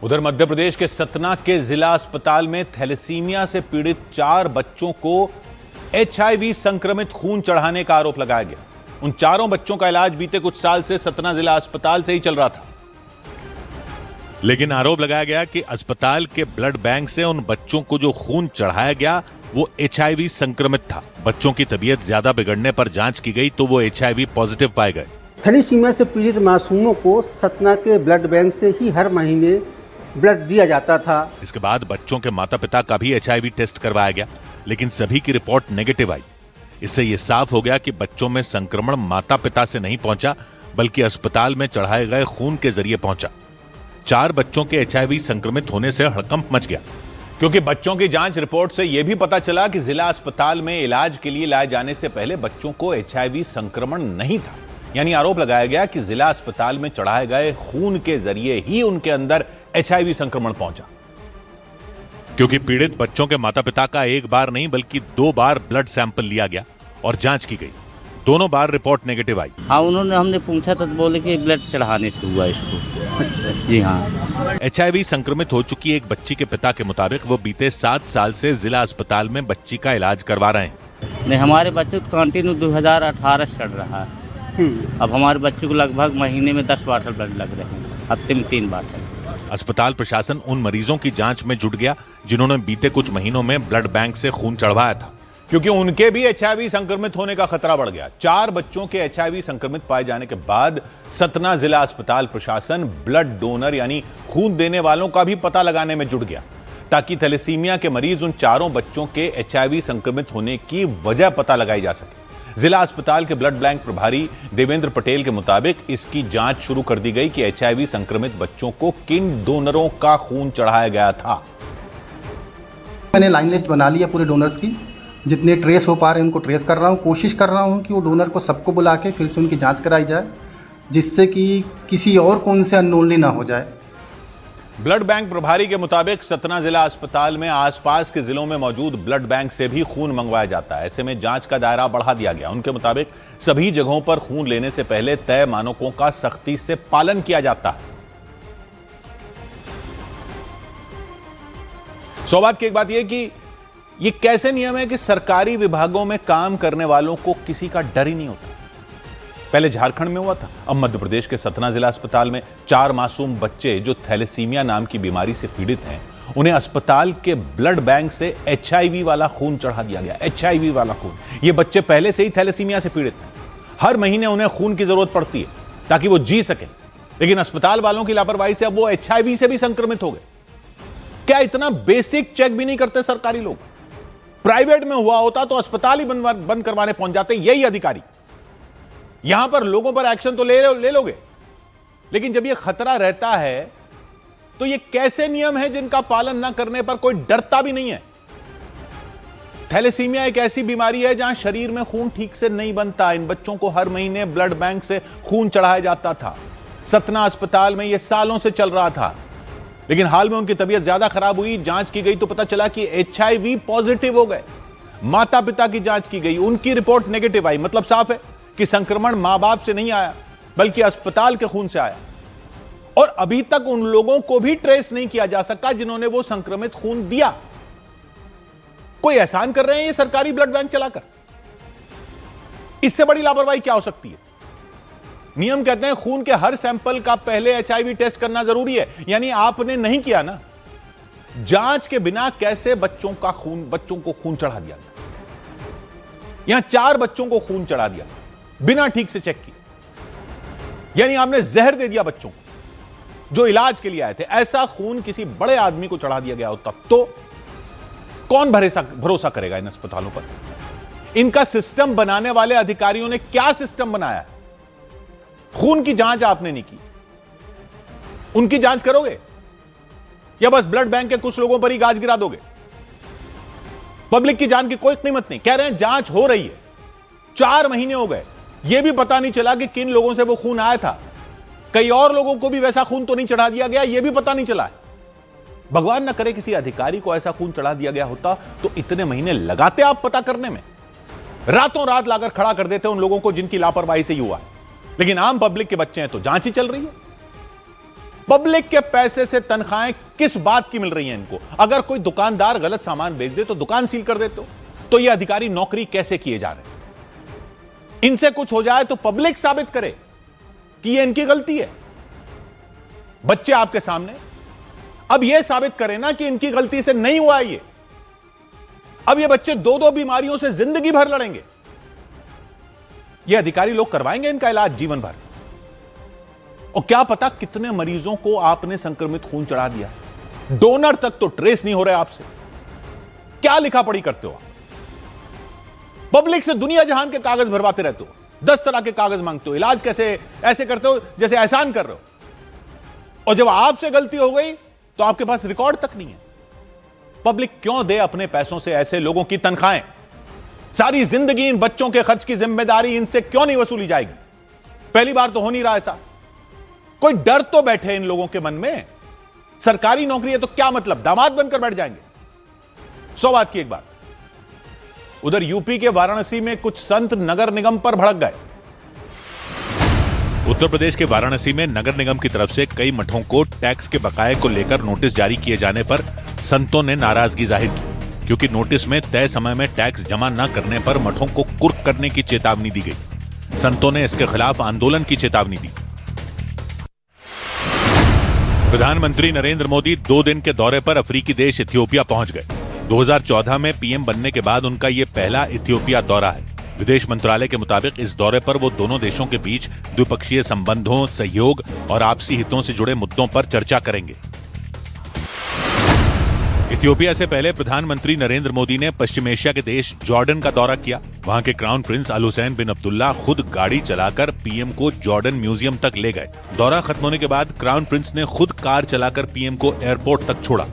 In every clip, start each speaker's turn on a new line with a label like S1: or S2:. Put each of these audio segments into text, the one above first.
S1: उधर मध्य प्रदेश के सतना के जिला अस्पताल में थैलेसीमिया से पीड़ित 4 बच्चों को HIV संक्रमित खून चढ़ाने का आरोप लगाया गया। उन चारों बच्चों का इलाज बीते कुछ साल से सतना जिला अस्पताल से ही चल रहा था, लेकिन आरोप लगाया गया कि अस्पताल के ब्लड बैंक से उन बच्चों को जो खून चढ़ाया गया वो HIV संक्रमित था। बच्चों की तबीयत ज्यादा बिगड़ने पर जांच की गई तो वो HIV पॉजिटिव पाए गए।
S2: थैलेसीमिया से पीड़ित मासूमों को सतना के ब्लड बैंक से ही हर महीने ब्लड दिया जाता था।
S1: इसके बाद बच्चों के माता पिता का भी HIV टेस्ट करवाया गया, लेकिन सभी की रिपोर्ट नेगेटिव आई। इससे यह साफ हो गया कि बच्चों में संक्रमण माता पिता से नहीं पहुंचा, बल्कि अस्पताल में चढ़ाए गए खून के जरिए पहुंचा। 4 बच्चों के HIV संक्रमित होने से हड़कंप मच गया, क्योंकि बच्चों की जांच रिपोर्ट से यह भी पता चला कि जिला अस्पताल में इलाज के लिए लाए जाने से पहले बच्चों को HIV संक्रमण नहीं था। यानी आरोप लगाया गया कि जिला अस्पताल में चढ़ाए गए खून के जरिए ही उनके अंदर HIV संक्रमण पहुंचा। क्योंकि पीड़ित बच्चों के माता पिता का एक बार नहीं बल्कि 2 बार ब्लड सैंपल लिया गया और जांच की गई। दोनों बार रिपोर्ट नेगेटिव आई।
S3: हाँ, हमने पूछा तो बोले कि ब्लड चढ़ाने से हुआ इसको।
S2: अच्छा
S3: जी हाँ।
S1: HIV संक्रमित हो चुकी एक बच्ची के पिता के मुताबिक वो बीते 7 साल से जिला अस्पताल में बच्ची का इलाज करवा रहे हैं।
S3: नहीं, हमारे बच्चे को कंटिन्यू 2018 से चढ़ रहा है। अब हमारे बच्चे को लगभग महीने में 10 बॉटल ब्लड लग रहे हैं, हफ्ते में 3 बॉटल।
S1: अस्पताल प्रशासन उन मरीजों की जांच में जुट गया जिन्होंने बीते कुछ महीनों में ब्लड बैंक से खून चढ़वाया था, क्योंकि उनके भी HIV संक्रमित होने का खतरा बढ़ गया। 4 बच्चों के HIV संक्रमित पाए जाने के बाद सतना जिला अस्पताल प्रशासन ब्लड डोनर यानी खून देने वालों का भी पता लगाने में जुट गया, ताकि थैलेसीमिया के मरीज उन चारों बच्चों के HIV संक्रमित होने की वजह पता लगाई जा सके। जिला अस्पताल के ब्लड बैंक प्रभारी देवेंद्र पटेल के मुताबिक इसकी जांच शुरू कर दी गई कि HIV संक्रमित बच्चों को किन डोनरों का खून चढ़ाया गया था।
S4: मैंने लाइन लिस्ट बना लिया पूरे डोनर्स की, जितने ट्रेस हो पा रहे हैं उनको ट्रेस कर रहा हूँ। कोशिश कर रहा हूँ कि वो डोनर को सबको बुला के फिर से उनकी जांच कराई जाए, जिससे कि किसी और को उनसे अननोनली ना हो जाए।
S1: ब्लड बैंक प्रभारी के मुताबिक सतना जिला अस्पताल में आसपास के जिलों में मौजूद ब्लड बैंक से भी खून मंगवाया जाता है। ऐसे में जांच का दायरा बढ़ा दिया गया। उनके मुताबिक सभी जगहों पर खून लेने से पहले तय मानकों का सख्ती से पालन किया जाता है। सौभाग्य की एक बात यह कि यह कैसे नियम है कि सरकारी विभागों में काम करने वालों को किसी का डर ही नहीं होता। पहले झारखंड में हुआ था, अब मध्य प्रदेश के सतना जिला अस्पताल में 4 मासूम बच्चे जो थैलेसीमिया नाम की बीमारी से पीड़ित हैं, उन्हें अस्पताल के ब्लड बैंक से HIV वाला खून चढ़ा दिया गया। HIV वाला खून। ये बच्चे पहले से ही थैलेसीमिया से पीड़ित हैं। हर महीने उन्हें खून की जरूरत पड़ती है ताकि वो जी सकें, लेकिन अस्पताल वालों की लापरवाही से अब वो HIV से भी संक्रमित हो गए। क्या इतना बेसिक चेक भी नहीं करते सरकारी लोग? प्राइवेट में हुआ होता तो अस्पताल ही बंद करवाने पहुंच जाते यही अधिकारी। यहां पर लोगों पर एक्शन तो ले लोगे, लेकिन जब यह खतरा रहता है तो ये कैसे नियम है जिनका पालन ना करने पर कोई डरता भी नहीं है? थैलेसीमिया एक ऐसी बीमारी है जहां शरीर में खून ठीक से नहीं बनता। इन बच्चों को हर महीने ब्लड बैंक से खून चढ़ाया जाता था। सतना अस्पताल में यह सालों से चल रहा था, लेकिन हाल में उनकी तबीयत ज्यादा खराब हुई। जांच की गई तो पता चला कि HIV पॉजिटिव हो गए। माता पिता की जांच की गई, उनकी रिपोर्ट नेगेटिव आई। मतलब साफ है कि संक्रमण मां बाप से नहीं आया, बल्कि अस्पताल के खून से आया। और अभी तक उन लोगों को भी ट्रेस नहीं किया जा सका जिन्होंने वो संक्रमित खून दिया। कोई एहसान कर रहे हैं ये सरकारी ब्लड बैंक चलाकर? इससे बड़ी लापरवाही क्या हो सकती है? नियम कहते हैं खून के हर सैंपल का पहले HIV टेस्ट करना जरूरी है, यानी आपने नहीं किया ना। जांच के बिना कैसे बच्चों को खून चढ़ा दिया गया? यहां 4 बच्चों को खून चढ़ा दिया बिना ठीक से चेक किए, यानी आपने जहर दे दिया बच्चों को जो इलाज के लिए आए थे। ऐसा खून किसी बड़े आदमी को चढ़ा दिया गया होता तो कौन भरोसा करेगा इन अस्पतालों पर? इनका सिस्टम बनाने वाले अधिकारियों ने क्या सिस्टम बनाया है? खून की जांच आपने नहीं की, उनकी जांच करोगे या बस ब्लड बैंक के कुछ लोगों पर ही गाज गिरा दोगे? पब्लिक की जान की कोई कीमत नहीं। कह रहे हैं जांच हो रही है, 4 महीने हो गए, यह भी पता नहीं चला कि किन लोगों से वो खून आया था। कई और लोगों को भी वैसा खून तो नहीं चढ़ा दिया गया, यह भी पता नहीं चला है। भगवान ना करे किसी अधिकारी को ऐसा खून चढ़ा दिया गया होता तो इतने महीने लगाते आप पता करने में? रातों रात लाकर खड़ा कर देते उन लोगों को जिनकी लापरवाही से ही हुआ है। लेकिन आम पब्लिक के बच्चे हैं तो जांच ही चल रही है। पब्लिक के पैसे से तनख्वाहें किस बात की मिल रही हैं इनको? अगर कोई दुकानदार गलत सामान बेच दे तो दुकान सील कर देते हो, तो ये अधिकारी नौकरी कैसे किए जा रहे हैं? इनसे कुछ हो जाए तो पब्लिक साबित करे कि ये इनकी गलती है। बच्चे आपके सामने, अब ये साबित करें ना कि इनकी गलती से नहीं हुआ ये। अब ये बच्चे दो दो बीमारियों से जिंदगी भर लड़ेंगे। ये अधिकारी लोग करवाएंगे इनका इलाज जीवन भर। और क्या पता कितने मरीजों को आपने संक्रमित खून चढ़ा दिया, डोनर तक तो ट्रेस नहीं हो रहे आपसे। क्या लिखा पढ़ी करते हो आप? पब्लिक से दुनिया जहान के कागज भरवाते रहते हो, 10 तरह के कागज मांगते हो, इलाज कैसे ऐसे करते हो जैसे एहसान कर रहे हो। और जब आपसे गलती हो गई तो आपके पास रिकॉर्ड तक नहीं है। पब्लिक क्यों दे अपने पैसों से ऐसे लोगों की तनख्वाहें? सारी जिंदगी इन बच्चों के खर्च की जिम्मेदारी इनसे क्यों नहीं वसूली जाएगी? पहली बार तो हो नहीं रहा ऐसा। कोई डर तो बैठे इन लोगों के मन में। सरकारी नौकरी है तो क्या मतलब, दामाद बनकर बैठ जाएंगे? 100 बात की एक बात। उधर यूपी के वाराणसी में कुछ संत नगर निगम पर भड़क गए। उत्तर प्रदेश के वाराणसी में नगर निगम की तरफ से कई मठों को टैक्स के बकाये को लेकर नोटिस जारी किए जाने पर संतों ने नाराजगी जाहिर की, क्योंकि नोटिस में तय समय में टैक्स जमा न करने पर मठों को कुर्क करने की चेतावनी दी गई। संतों ने इसके खिलाफ आंदोलन की चेतावनी दी। प्रधानमंत्री नरेंद्र मोदी 2 दिन के दौरे पर अफ्रीकी देश इथियोपिया पहुंच गए। 2014 में पीएम बनने के बाद उनका यह पहला इथियोपिया दौरा है। विदेश मंत्रालय के मुताबिक इस दौरे पर वो दोनों देशों के बीच द्विपक्षीय संबंधों, सहयोग और आपसी हितों से जुड़े मुद्दों पर चर्चा करेंगे। इथियोपिया से पहले प्रधानमंत्री नरेंद्र मोदी ने पश्चिम एशिया के देश जॉर्डन का दौरा किया। वहां के क्राउन प्रिंस अल हुसैन बिन अब्दुल्ला खुद गाड़ी चलाकर पीएम को जॉर्डन म्यूजियम तक ले गए। दौरा खत्म होने के बाद क्राउन प्रिंस ने खुद कार चलाकर पीएम को एयरपोर्ट तक छोड़ा।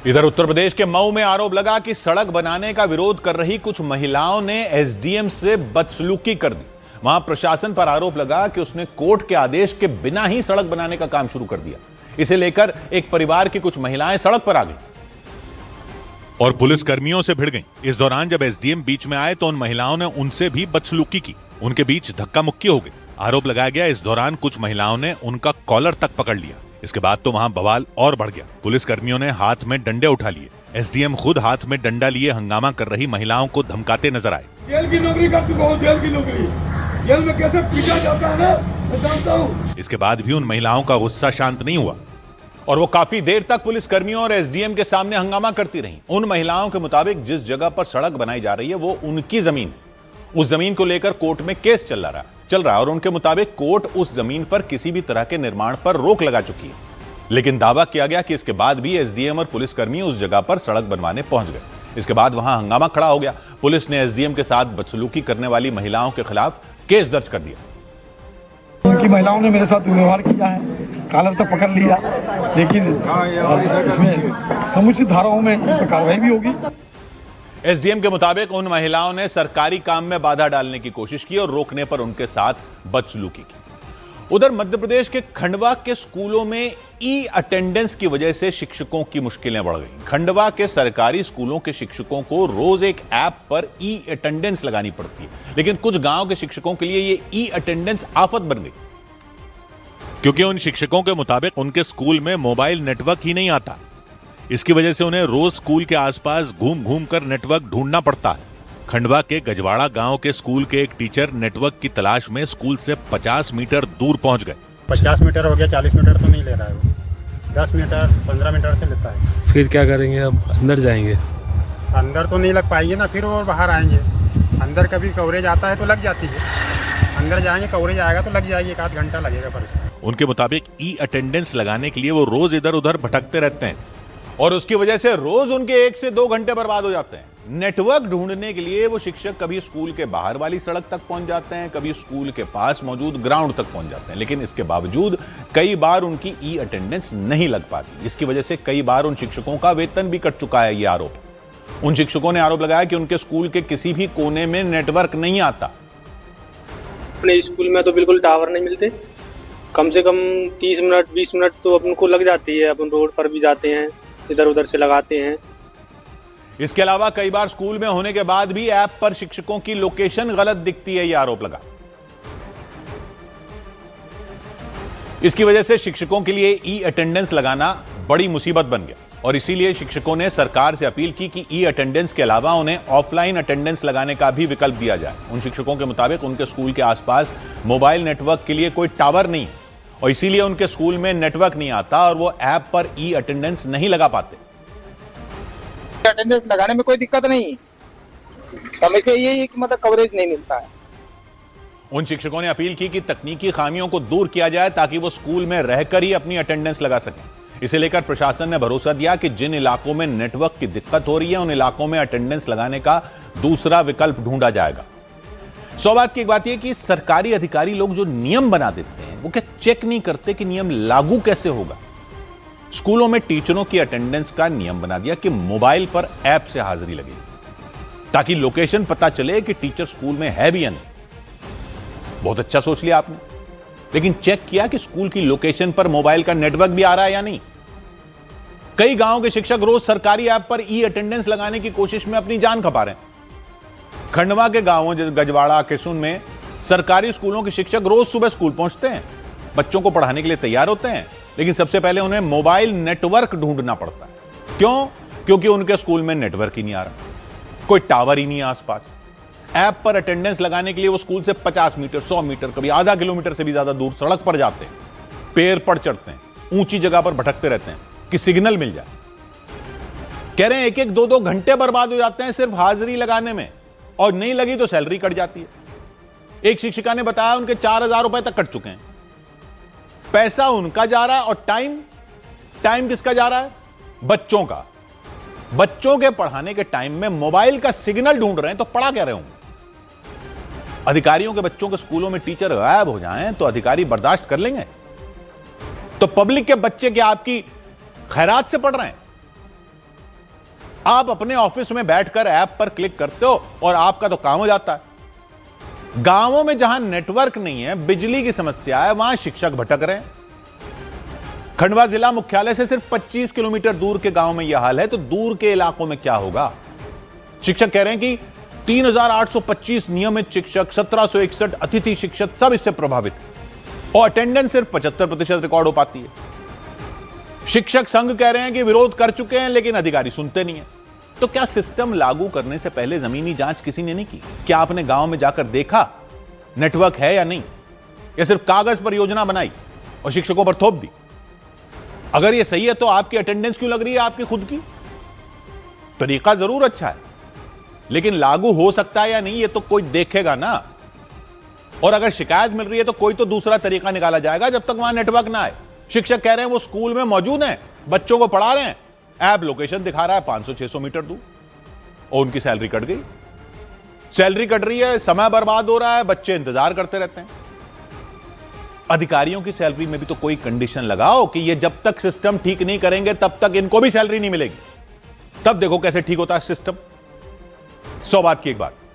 S1: इधर उत्तर प्रदेश के मऊ में आरोप लगा कि सड़क बनाने का विरोध कर रही कुछ महिलाओं ने एसडीएम से बदसलूकी कर दी। वहां प्रशासन पर आरोप लगा कि उसने कोर्ट के आदेश के बिना ही सड़क बनाने का काम शुरू कर दिया। इसे लेकर एक परिवार की कुछ महिलाएं सड़क पर आ गईं और पुलिस कर्मियों से भिड़ गईं। इस दौरान जब एसडीएम बीच में आए तो उन महिलाओं ने उनसे भी बदसलूकी की। उनके बीच धक्का मुक्की हो गई। आरोप लगाया गया इस दौरान कुछ महिलाओं ने उनका कॉलर तक पकड़ लिया। इसके बाद तो वहां बवाल और बढ़ गया। पुलिस कर्मियों ने हाथ में डंडे उठा लिए। एसडीएम खुद हाथ में डंडा लिए हंगामा कर रही महिलाओं को धमकाते नजर आए।
S5: जेल की नौकरी कर चुका हूँ, जेल की नौकरी, जेल में कैसे पीटा जाता है ना, मैं जानता हूँ।
S1: इसके बाद भी उन महिलाओं का गुस्सा शांत नहीं हुआ और वो काफी देर तक पुलिस कर्मियों और एसडीएम के सामने हंगामा करती रहीं। उन महिलाओं के मुताबिक जिस जगह पर सड़क बनाई जा रही है वो उनकी जमीन है। उस जमीन को लेकर कोर्ट में केस चल रहा है और उनके मुताबिक कोर्ट उस जमीन पर किसी भी तरह के निर्माण पर रोक लगा चुकी है। लेकिन दावा किया गया कि इसके बाद भी एसडीएम और पुलिसकर्मी उस जगह पर सड़क बनवाने पहुंच गए। इसके बाद वहां हंगामा खड़ा हो गया। पुलिस ने एसडीएम के साथ बदसलूकी करने वाली महिलाओं के खिलाफ केस दर्ज कर दिया।
S5: उनकी महिलाओं ने मेरे साथ व्यवहार किया है, कॉलर तक पकड़ लिया, लेकिन इसमें समुचित धाराओं में कार्रवाई भी होगी।
S1: एसडीएम के मुताबिक उन महिलाओं ने सरकारी काम में बाधा डालने की कोशिश की और रोकने पर उनके साथ बदसलूकी की। उधर मध्य प्रदेश के खंडवा के स्कूलों में ई अटेंडेंस की वजह से शिक्षकों की मुश्किलें बढ़ गई। खंडवा के सरकारी स्कूलों के शिक्षकों को रोज एक ऐप पर ई अटेंडेंस लगानी पड़ती है, लेकिन कुछ गांव के शिक्षकों के लिए ये ई अटेंडेंस आफत बन गई, क्योंकि उन शिक्षकों के मुताबिक उनके स्कूल में मोबाइल नेटवर्क ही नहीं आता। इसकी वजह से उन्हें रोज स्कूल के आसपास घूम घूम कर नेटवर्क ढूंढना पड़ता है। खंडवा के गजवाड़ा गांव के स्कूल के एक टीचर नेटवर्क की तलाश में स्कूल से 50 मीटर दूर पहुंच गए।
S6: 50 मीटर हो गया, 40 मीटर तो नहीं ले रहा है वो, 10 मीटर 15 मीटर से लेता है।
S7: फिर क्या करेंगे? अब अंदर जाएंगे?
S6: अंदर तो नहीं लग पाएंगे ना, फिर और बाहर आएंगे। अंदर कभी कवरेज आता है तो लग जाती है, अंदर जाएंगे कवरेज आएगा तो लग जाएगी, 1 आध घंटा लगेगा। पर
S1: उनके मुताबिक ई अटेंडेंस लगाने के लिए वो रोज इधर उधर भटकते रहते हैं और उसकी वजह से रोज उनके 1 से 2 घंटे बर्बाद हो जाते हैं। नेटवर्क ढूंढने के लिए वो शिक्षक कभी स्कूल के बाहर वाली सड़क तक पहुंच जाते हैं, कभी स्कूल के पास मौजूद ग्राउंड तक पहुंच जाते हैं, लेकिन इसके बावजूद कई बार उनकी ई अटेंडेंस नहीं लग पाती, जिसकी वजह से कई बार उन शिक्षकों का वेतन भी कट चुका है। ये आरोप उन शिक्षकों ने आरोप लगाया कि उनके स्कूल के किसी भी कोने में नेटवर्क नहीं आता।
S8: अपने स्कूल में तो बिल्कुल टावर नहीं मिलते, कम से कम 30 मिनट 20 मिनट तो अपन को लग जाती है। अपन रोड पर भी जाते हैं, इधर उधर से लगाते हैं।
S1: इसके अलावा कई बार स्कूल में होने के बाद भी ऐप पर शिक्षकों की लोकेशन गलत दिखती है, यह आरोप लगा। इसकी वजह से शिक्षकों के लिए ई अटेंडेंस लगाना बड़ी मुसीबत बन गया और इसीलिए शिक्षकों ने सरकार से अपील की कि ई अटेंडेंस के अलावा उन्हें ऑफलाइन अटेंडेंस लगाने का भी विकल्प दिया जाए। उन शिक्षकों के मुताबिक उनके स्कूल के आसपास मोबाइल नेटवर्क के लिए कोई टावर नहीं और इसीलिए उनके स्कूल में नेटवर्क नहीं आता और वो ऐप पर ई अटेंडेंस नहीं लगा पाते।
S9: अटेंडेंस लगाने में कोई दिक्कत नहीं है, समस्या ये है कि मतलब कवरेज नहीं मिलता है।
S1: उन शिक्षकों ने अपील की कि तकनीकी खामियों को दूर किया जाए ताकि वो स्कूल में रहकर ही अपनी अटेंडेंस लगा सकें। इसे लेकर प्रशासन ने भरोसा दिया कि जिन इलाकों में नेटवर्क की दिक्कत हो रही है उन इलाकों में अटेंडेंस लगाने का दूसरा विकल्प ढूंढा जाएगा। सौ बात की एक बात यह कि सरकारी अधिकारी लोग जो नियम बना देते हैं वो क्या चेक नहीं करते कि नियम लागू कैसे होगा। स्कूलों में टीचरों की अटेंडेंस का नियम बना दिया कि मोबाइल पर ऐप से हाजिरी लगेगी ताकि लोकेशन पता चले कि टीचर स्कूल में है भी या नहीं। बहुत अच्छा सोच लिया आपने, लेकिन चेक किया कि स्कूल की लोकेशन पर मोबाइल का नेटवर्क भी आ रहा है या नहीं। कई गांवों के शिक्षक रोज सरकारी ऐप पर ई अटेंडेंस लगाने की कोशिश में अपनी जान खपा रहे हैं। खंडवा के गांवों जैसे गजवाड़ा किशुन में सरकारी स्कूलों के शिक्षक रोज सुबह स्कूल पहुंचते हैं, बच्चों को पढ़ाने के लिए तैयार होते हैं, लेकिन सबसे पहले उन्हें मोबाइल नेटवर्क ढूंढना पड़ता है। क्यों? क्योंकि उनके स्कूल में नेटवर्क ही नहीं आ रहा, कोई टावर ही नहीं है आसपास। ऐप पर अटेंडेंस लगाने के लिए वो स्कूल से 50 मीटर, 100 मीटर, कभी आधा किलोमीटर से भी ज्यादा दूर सड़क पर जाते हैं, पेड़ पर चढ़ते हैं, ऊंची जगह पर भटकते रहते हैं कि सिग्नल मिल जाए। कह रहे हैं 1-1, 2-2 घंटे बर्बाद हो जाते हैं सिर्फ हाजिरी लगाने में, और नहीं लगी तो सैलरी कट जाती है। एक शिक्षिका ने बताया उनके 4000 रुपए तक कट चुके हैं। पैसा उनका जा रहा है और टाइम किसका जा रहा है? बच्चों का। बच्चों के पढ़ाने के टाइम में मोबाइल का सिग्नल ढूंढ रहे हैं तो पढ़ा क्या रहे होंगे। अधिकारियों के बच्चों के स्कूलों में टीचर गायब हो जाएं तो अधिकारी बर्दाश्त कर लेंगे? तो पब्लिक के बच्चे क्या आपकी खैरात से पढ़ रहे हैं? आप अपने ऑफिस में बैठकर ऐप पर क्लिक करते हो और आपका तो काम हो जाता है। गांवों में जहां नेटवर्क नहीं है, बिजली की समस्या है, वहां शिक्षक भटक रहे हैं। खंडवा जिला मुख्यालय से सिर्फ 25 किलोमीटर दूर के गांव में यह हाल है, तो दूर के इलाकों में क्या होगा? शिक्षक कह रहे हैं कि 3825 नियमित शिक्षक, 1761 अतिथि शिक्षक सब इससे प्रभावित हैं और अटेंडेंस सिर्फ 75% रिकॉर्ड हो पाती है। शिक्षक संघ कह रहे हैं कि विरोध कर चुके हैं लेकिन अधिकारी सुनते नहीं है। तो क्या सिस्टम लागू करने से पहले जमीनी जांच किसी ने नहीं की? क्या आपने गांव में जाकर देखा नेटवर्क है या नहीं, या सिर्फ कागज पर योजना बनाई और शिक्षकों पर थोप दी? अगर यह सही है तो आपकी अटेंडेंस क्यों लग रही है आपकी खुद की? तरीका जरूर अच्छा है, लेकिन लागू हो सकता है या नहीं ये तो कोई देखेगा ना। और अगर शिकायत मिल रही है तो कोई तो दूसरा तरीका निकाला जाएगा जब तक वहां नेटवर्क ना आए। शिक्षक कह रहे हैं वो स्कूल में मौजूद हैं, बच्चों को पढ़ा रहे हैं, ऐप लोकेशन दिखा रहा है 500-600 मीटर दूर, और उनकी सैलरी कट गई। सैलरी कट रही है, समय बर्बाद हो रहा है, बच्चे इंतजार करते रहते हैं। अधिकारियों की सैलरी में भी तो कोई कंडीशन लगाओ कि ये जब तक सिस्टम ठीक नहीं करेंगे तब तक इनको भी सैलरी नहीं मिलेगी। तब देखो कैसे ठीक होता है सिस्टम। 100 बात की एक बात,